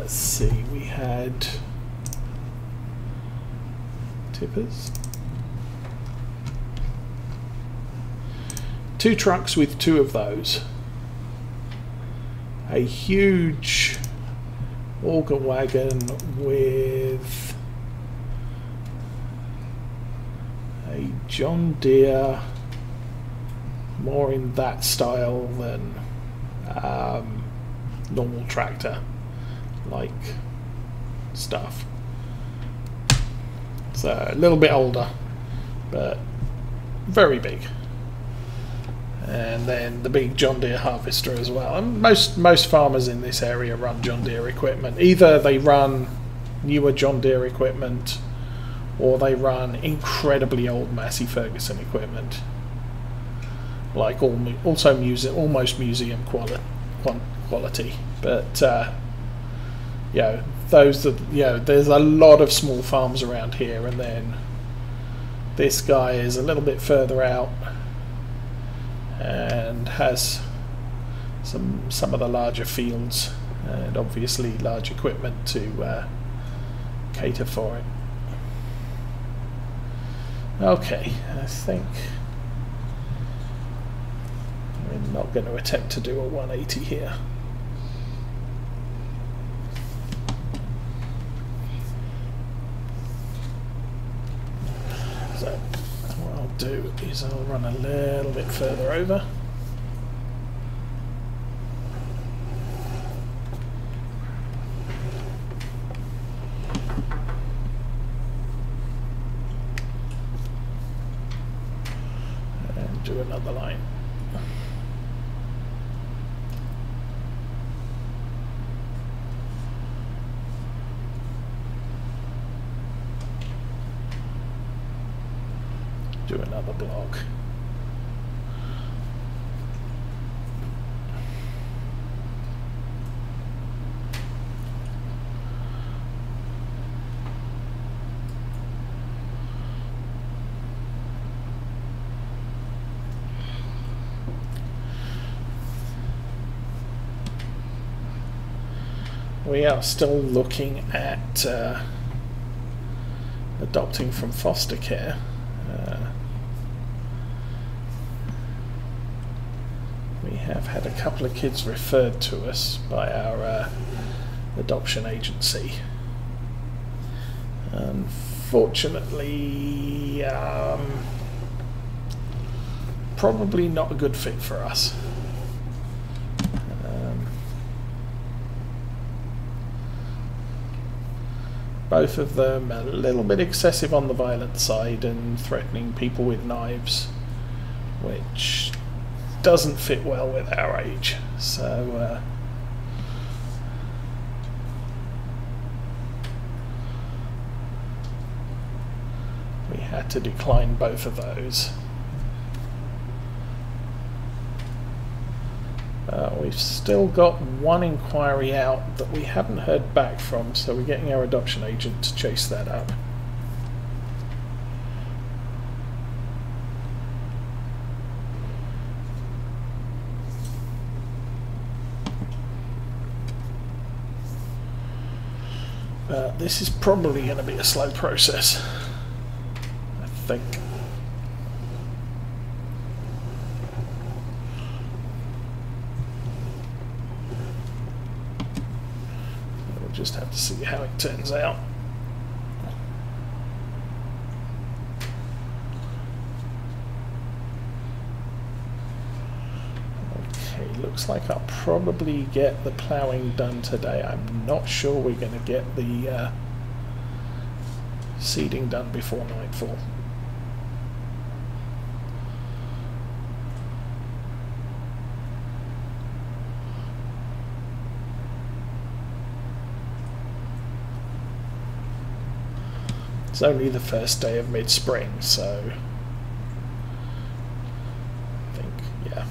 let's see, we had tippers. 2 trucks with 2 of those. A huge auger wagon with a John Deere, more in that style than normal tractor like stuff. So a little bit older, but very big. And then the big John Deere harvester as well. And most farmers in this area run John Deere equipment. Either they run newer John Deere equipment, or they run incredibly old Massey Ferguson equipment, like almost museum quality. But you know, those that, you know, there's a lot of small farms around here, and then this guy is a little bit further out and has some of the larger fields and obviously large equipment to cater for it. Okay, I think we're not going to attempt to do a 180 here. So what I'll do is I'll run a little bit further over. And do another line. Do another block. We are still looking at adopting from foster care. We have had a couple of kids referred to us by our adoption agency. Unfortunately, probably not a good fit for us. Both of them a little bit excessive on the violent side and threatening people with knives, which doesn't fit well with our age. So we had to decline both of those. We've still got one inquiry out that we haven't heard back from, so we're getting our adoption agent to chase that up. This is probably going to be a slow process, I think. We'll just have to see how it turns out. Looks like I'll probably get the plowing done today. I'm not sure we're going to get the seeding done before nightfall. It's only the first day of mid-spring, so I think, yeah.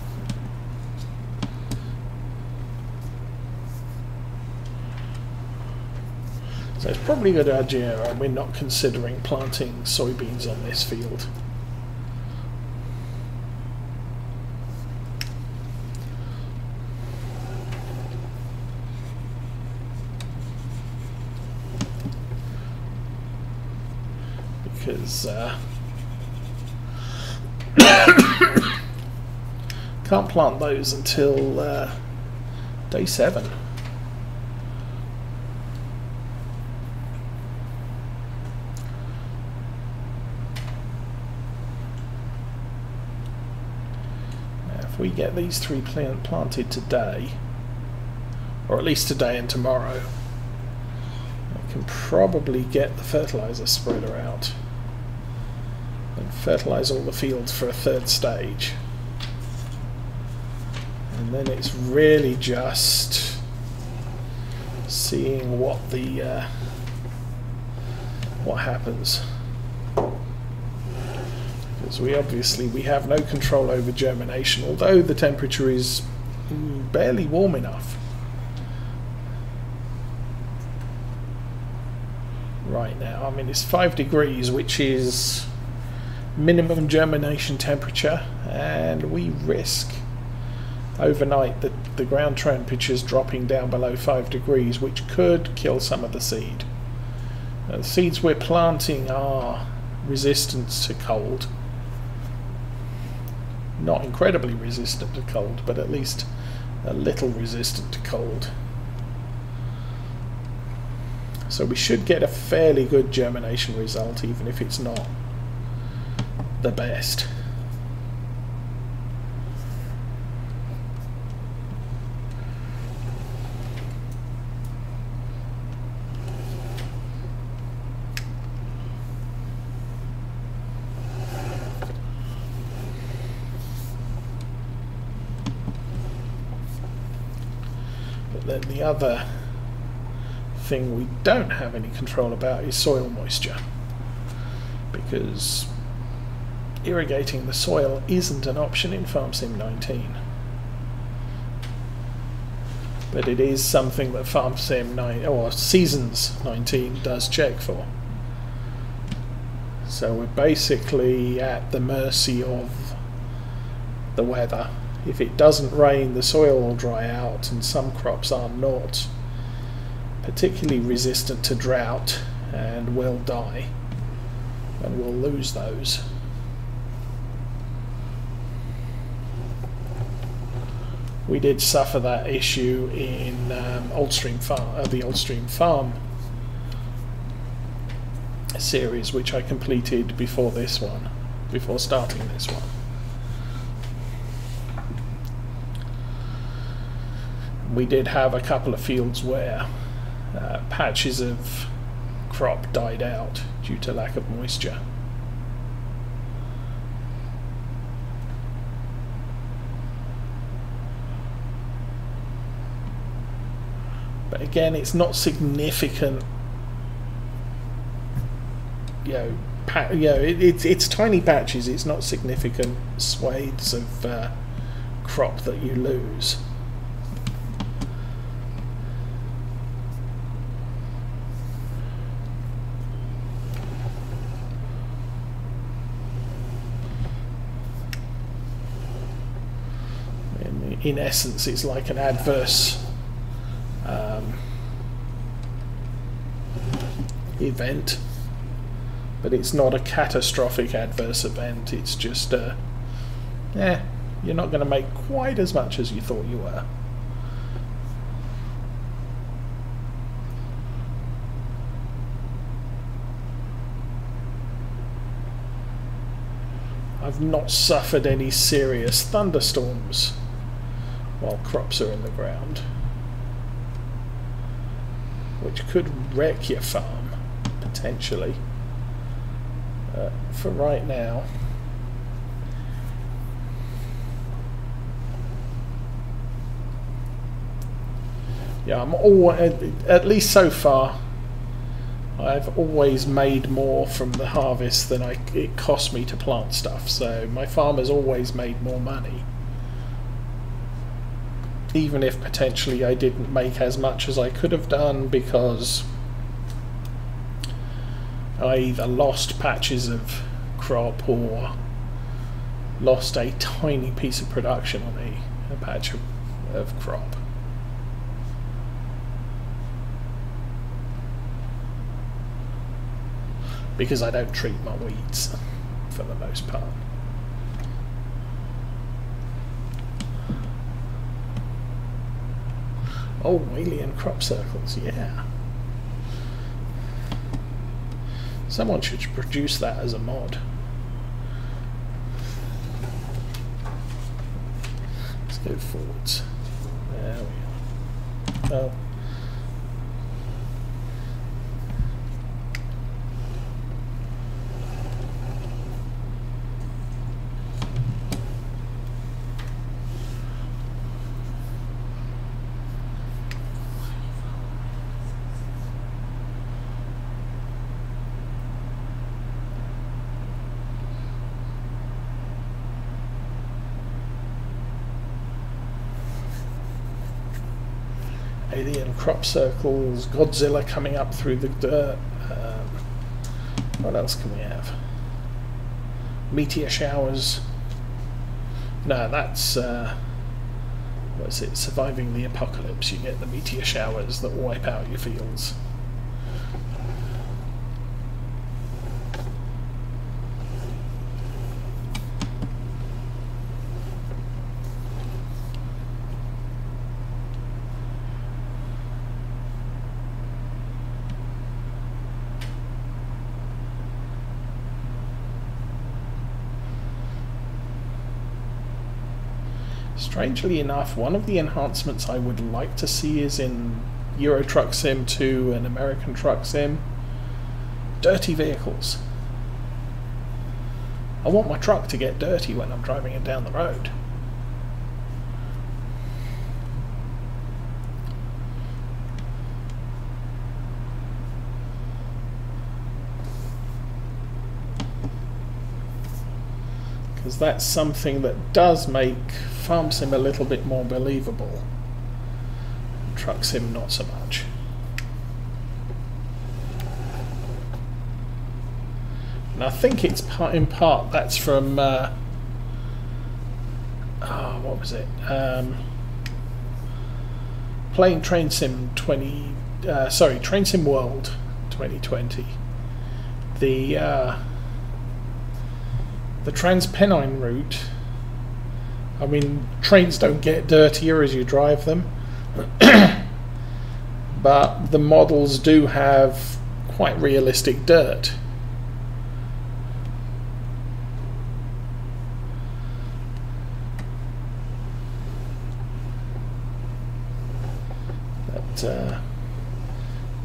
So it's probably a good idea we're not considering planting soybeans on this field. because can't plant those until day 7. Now, if we get these 3 planted today, or at least today and tomorrow, I can probably get the fertilizer spreader out and fertilize all the fields for a 3rd stage. And then it's really just seeing what happens, because we have no control over germination, although the temperature is barely warm enough right now. I mean, it's 5 degrees, which is minimum germination temperature, and we risk overnight the ground temperatures dropping down below 5 degrees, which could kill some of the seed. The seeds we're planting are resistant to cold. Not incredibly resistant to cold, but at least a little resistant to cold. So we should get a fairly good germination result, even if it's not the best. Then the other thing we don't have any control about is soil moisture, because irrigating the soil isn't an option in FS19, but it is something that FS19 or Seasons 19 does check for. So we're basically at the mercy of the weather. If it doesn't rain, the soil will dry out, and some crops are not particularly resistant to drought and will die, and we'll lose those. We did suffer that issue in the Ungetsheim Farm series, which I completed before starting this one. We did have a couple of fields where patches of crop died out due to lack of moisture. But again, it's not significant. It's tiny patches. It's not significant swathes of crop that you lose. In essence, it's like an adverse event, but it's not a catastrophic adverse event. It's just you're not going to make quite as much as you thought you were. I've not suffered any serious thunderstorms while crops are in the ground, which could wreck your farm potentially. For right now, I'm always, at least so far, I've always made more from the harvest than it cost me to plant stuff. So my farm has always made more money, even if potentially I didn't make as much as I could have done, because I either lost patches of crop or lost a tiny piece of production on a patch of crop. because I don't treat my weeds for the most part. Oh, alien crop circles, yeah. Someone should produce that as a mod. Let's go forwards. There we are. Oh. Alien crop circles, Godzilla coming up through the dirt. What else can we have? Meteor showers. No, that's what's it? Surviving the apocalypse. You get the meteor showers that wipe out your fields. Strangely enough, one of the enhancements I would like to see is in Euro Truck Sim 2 and American Truck Sim. Dirty vehicles. I want my truck to get dirty when I'm driving it down the road. Because that's something that does make Farm Sim a little bit more believable. Truck Sim not so much. And I think it's in part that's from what was it? Playing Train Sim 20 Train Sim World 2020. The Transpennine route, I mean, trains don't get dirtier as you drive them, but the models do have quite realistic dirt. But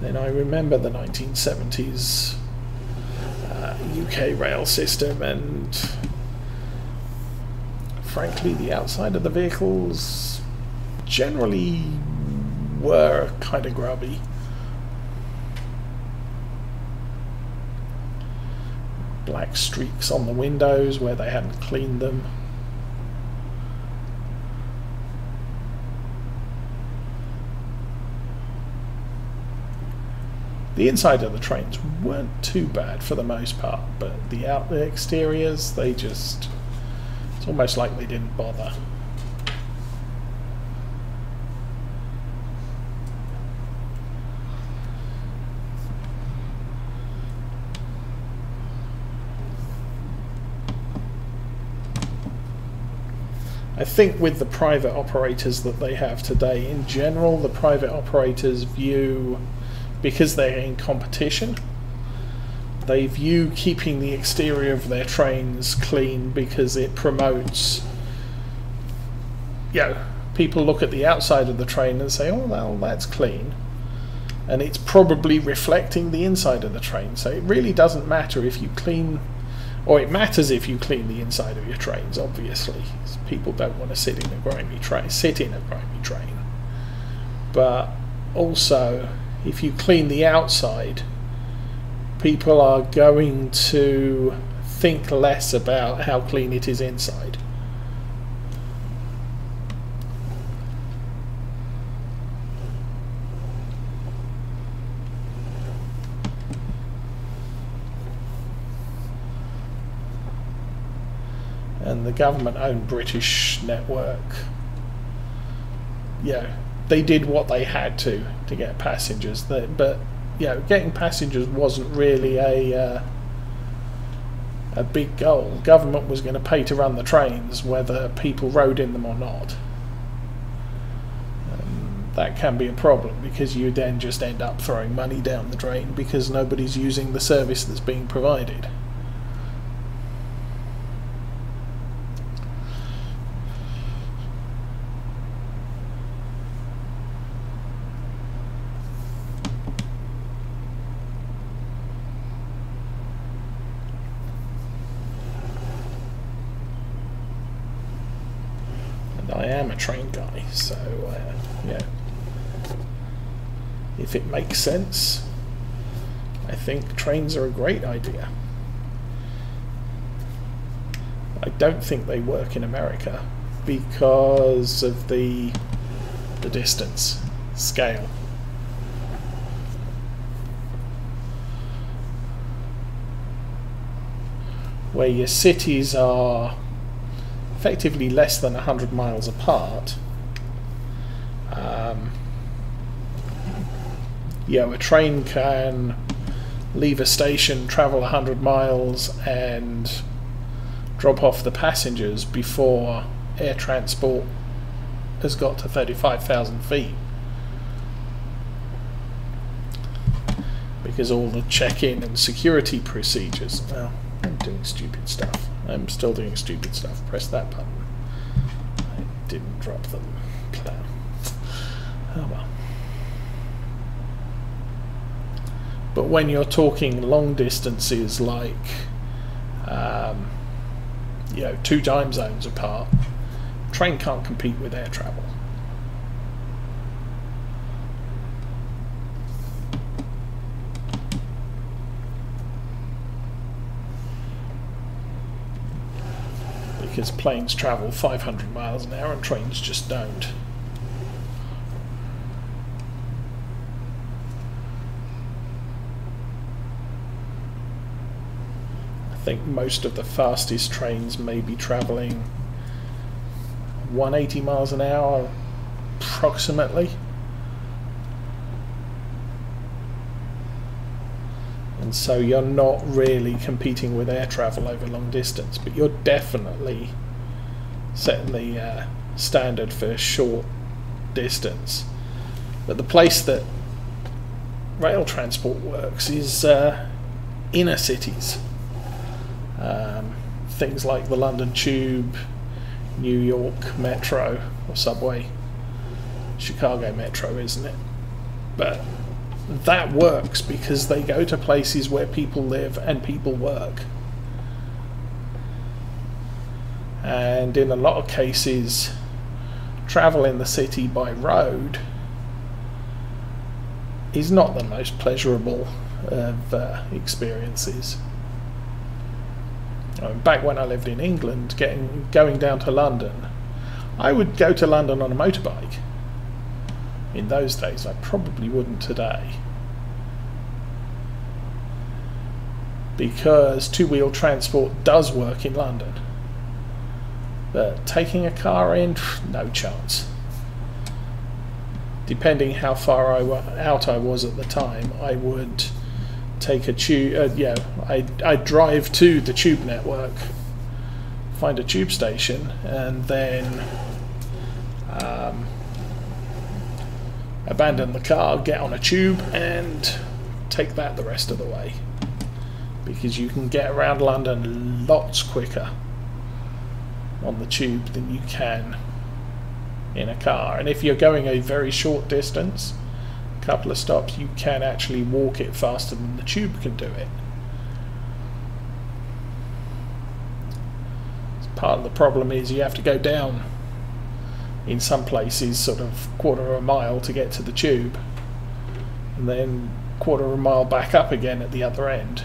then I remember the 1970s UK rail system, and frankly the outside of the vehicles generally were kind of grubby. Black streaks on the windows where they hadn't cleaned them. The inside of the trains weren't too bad for the most part, but the exteriors, they just, it's almost like they didn't bother. I think with the private operators that they have today, in general, the private operators view, because they're in competition, they view keeping the exterior of their trains clean because it promotes, people look at the outside of the train and say, oh, well, that's clean. And it's probably reflecting the inside of the train. So it really doesn't matter if you clean, or it matters if you clean the inside of your trains, obviously. People don't want to sit in a grimy train. But also, if you clean the outside, people are going to think less about how clean it is inside. And the government-owned British network, they did what they had to get passengers. But getting passengers wasn't really a a big goal. Government was going to pay to run the trains whether people rode in them or not. That can be a problem because you then just end up throwing money down the drain because nobody's using the service that's being provided. And I am a train guy, so yeah. If it makes sense, I think trains are a great idea. I don't think they work in America because of the distance, scale. Where your cities are effectively less than 100 miles apart, a train can leave a station, travel 100 miles and drop off the passengers before air transport has got to 35,000 feet. Because all the check-in and security procedures... Well, I'm doing stupid stuff. I'm still doing stupid stuff. Press that button. I didn't drop them. Oh well. But when you're talking long distances like 2 time zones apart, train can't compete with air travel. Because planes travel 500 miles an hour and trains just don't. I think most of the fastest trains may be travelling 180 miles an hour approximately. And so you're not really competing with air travel over long distance, but you're definitely setting the standard for short distance. But the place that rail transport works is inner cities. Things like the London Tube, New York Metro or Subway, Chicago Metro, isn't it? But that works because they go to places where people live and people work. And in a lot of cases, travel in the city by road is not the most pleasurable of experiences. Back when I lived in England, going down to London, I would go to London on a motorbike. In those days, I probably wouldn't today. Because two-wheel transport does work in London. But taking a car in, no chance. Depending how far out I was at the time, I would take a tube. I'd drive to the tube network, find a tube station, and then abandon the car, get on a tube, and take that the rest of the way. Because you can get around London lots quicker on the tube than you can in a car. And if you're going a very short distance, a couple of stops, you can actually walk it faster than the tube can do it. Part of the problem is you have to go down in some places sort of quarter of a mile to get to the tube, and then quarter of a mile back up again at the other end.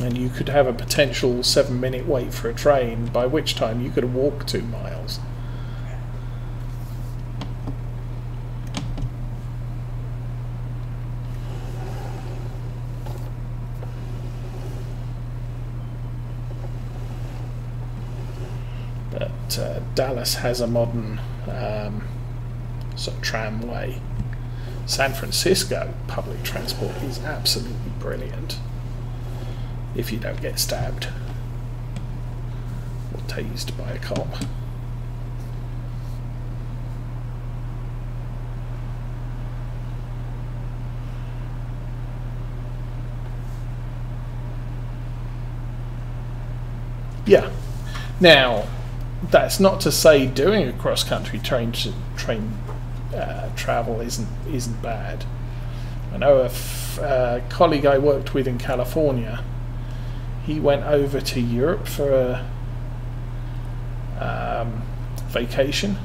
And you could have a potential 7-minute wait for a train, by which time you could have walked 2 miles. But Dallas has a modern sort of tramway. San Francisco public transport is absolutely brilliant. if you don't get stabbed or tased by a cop. Yeah. Now, that's not to say doing a cross-country train travel isn't bad. I know a colleague I worked with in California. He went over to Europe for a vacation,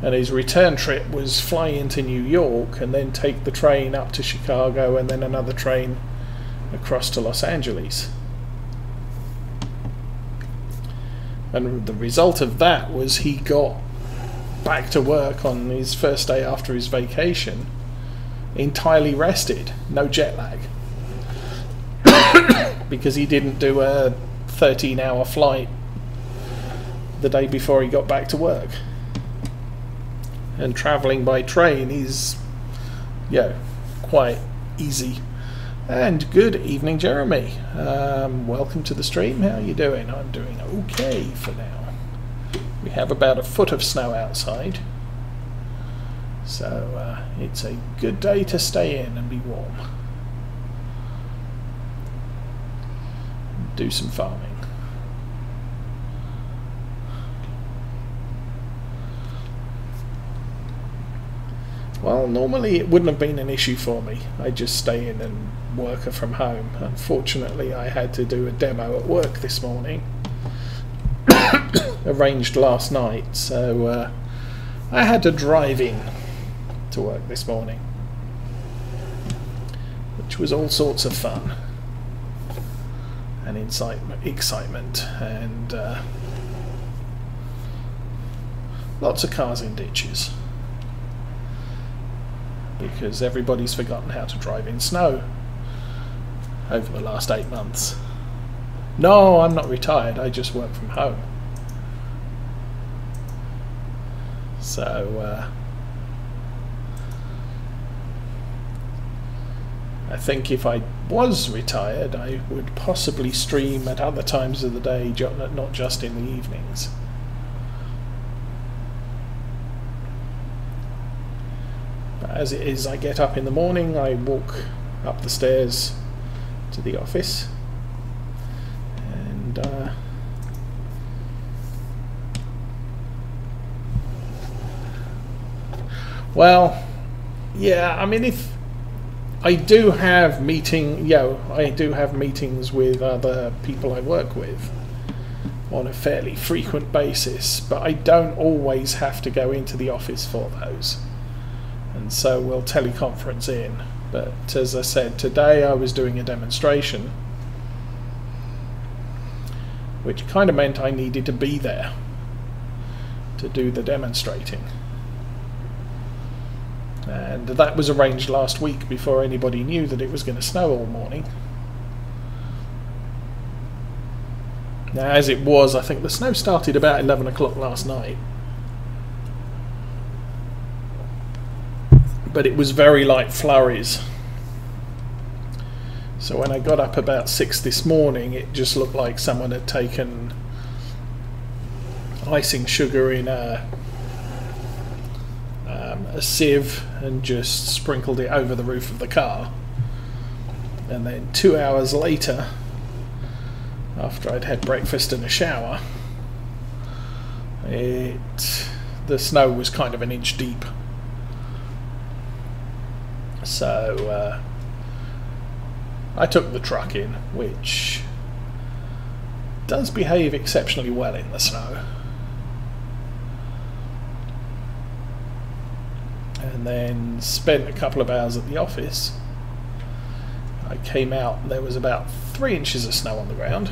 and his return trip was fly into New York and then take the train up to Chicago and then another train across to Los Angeles. And the result of that was he got back to work on his first day after his vacation entirely rested, no jet lag, because he didn't do a 13-hour flight the day before he got back to work. And travelling by train is, quite easy. And good evening, Jeremy. Welcome to the stream. How are you doing? I'm doing okay for now. We have about a foot of snow outside, so it's a good day to stay in and be warm. Do some farming. Well, normally it wouldn't have been an issue for me. I just stay in and work from home. Unfortunately, I had to do a demo at work this morning, arranged last night, so I had to drive in to work this morning, which was all sorts of fun and excitement and lots of cars in ditches, because everybody's forgotten how to drive in snow over the last 8 months. No, I'm not retired, I just work from home. So I think if I was retired, I would possibly stream at other times of the day, not just in the evenings. As it is, I get up in the morning, I walk up the stairs to the office, and well, yeah, I mean, if I do have I do have meetings with other people I work with on a fairly frequent basis, but I don't always have to go into the office for those. And so we'll teleconference in. But as I said, today I was doing a demonstration, which kind of meant I needed to be there to do the demonstrating. And that was arranged last week before anybody knew that it was going to snow all morning. Now, as it was, I think the snow started about 11 o'clock last night. But it was very light flurries. So when I got up about 6 this morning, it just looked like someone had taken icing sugar in a sieve and just sprinkled it over the roof of the car. And then 2 hours later, after I'd had breakfast and a shower, the snow was kind of an inch deep. So I took the truck in, which does behave exceptionally well in the snow. And then spent a couple of hours at the office. I came out and there was about 3 inches of snow on the ground.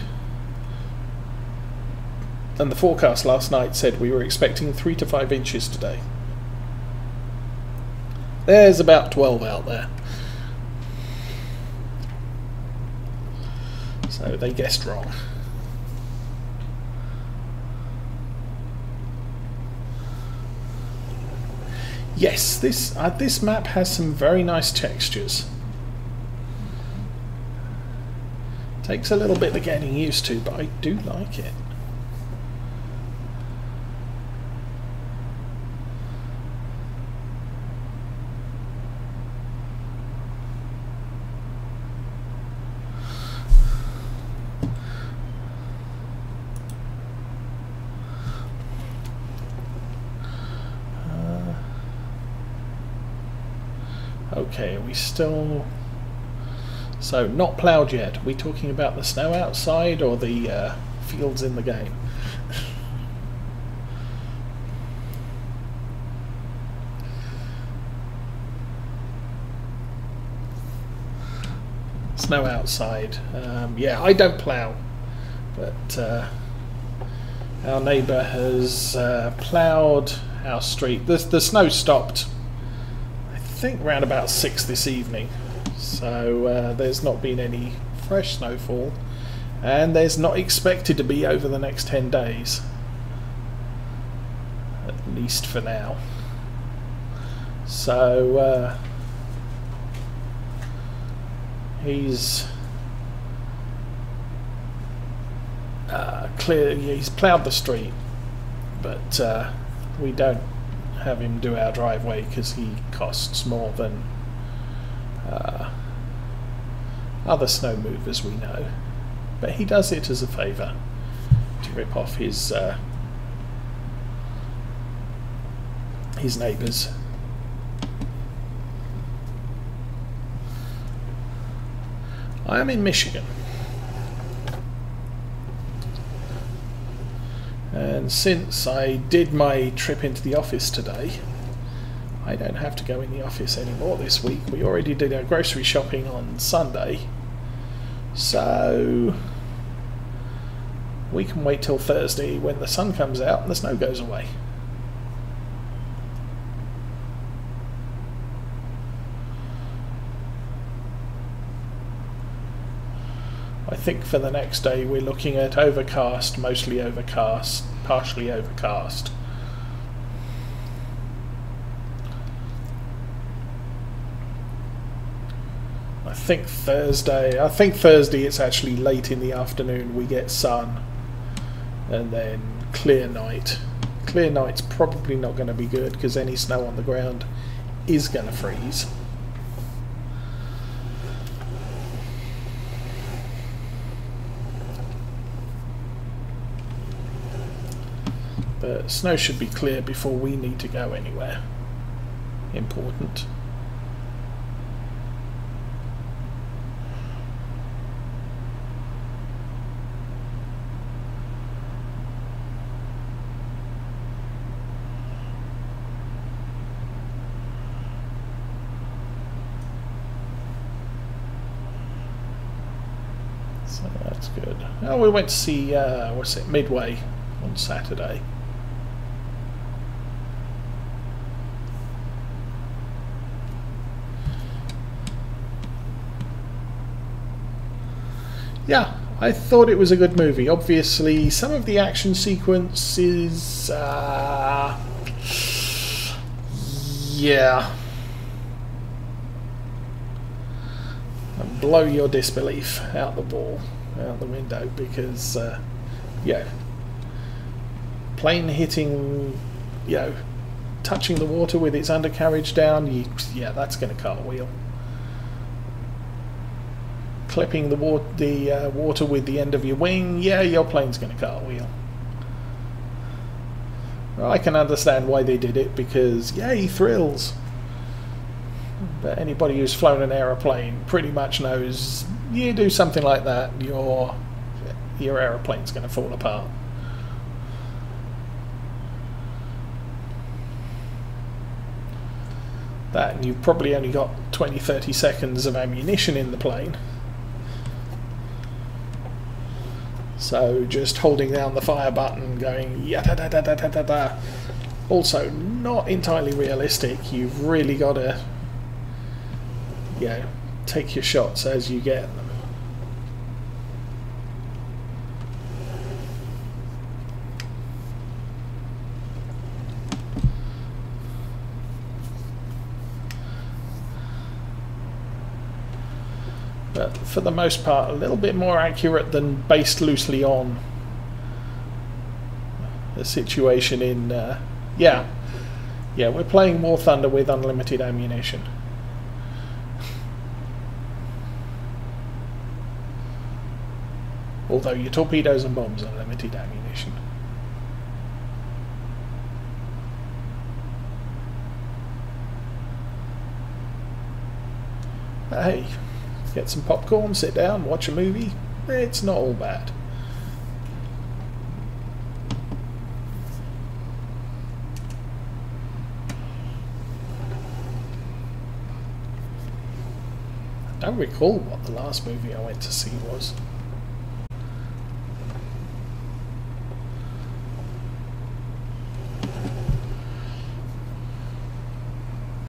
And the forecast last night said we were expecting 3 to 5 inches today. There's about 12 out there. So they guessed wrong. Yes, this map has some very nice textures. Takes a little bit of getting used to, but I do like it. Okay, are we still... So, not ploughed yet. Are we talking about the snow outside or the fields in the game? Snow outside. Yeah, I don't plough, but our neighbour has ploughed our street. The snow stopped, I think, around about 6 this evening. So there's not been any fresh snowfall, and there's not expected to be over the next 10 days, at least for now. So he's he's ploughed the street, but we don't have him do our driveway because he costs more than other snow movers we know, but he does it as a favour to rip off his neighbours. I am in Michigan, and since I did my trip into the office today, I don't have to go in the office anymore this week. We already did our grocery shopping on Sunday, so we can wait till Thursday when the sun comes out and the snow goes away. I think for the next day we're looking at overcast, mostly overcast, partially overcast. I think Thursday it's actually late in the afternoon we get sun, and then clear night. Clear night's probably not going to be good because any snow on the ground is going to freeze. But snow should be clear before we need to go anywhere important. So that's good. Oh, we went to see what's it, Midway on Saturday. Yeah, I thought it was a good movie. Obviously, some of the action sequences, yeah, blow your disbelief out the window, because, yeah, plane hitting, you know, touching the water with its undercarriage down, yeah, that's going to cartwheel. Clipping the water with the end of your wing, yeah, your plane's going to cartwheel. Well, I can understand why they did it, because, yay, thrills. But anybody who's flown an aeroplane pretty much knows you do something like that, your aeroplane's going to fall apart. That, and you've probably only got 20-30 seconds of ammunition in the plane. So just holding down the fire button, going ya-da-da-da-da-da-da. Also, not entirely realistic. You've really got to, you know, take your shots as you get them. but for the most part a little bit more accurate than based loosely on the situation in yeah, we're playing War Thunder with unlimited ammunition. Although your torpedoes and bombs are limited ammunition. But hey, get some popcorn, sit down, watch a movie. It's not all bad. I don't recall what the last movie I went to see was.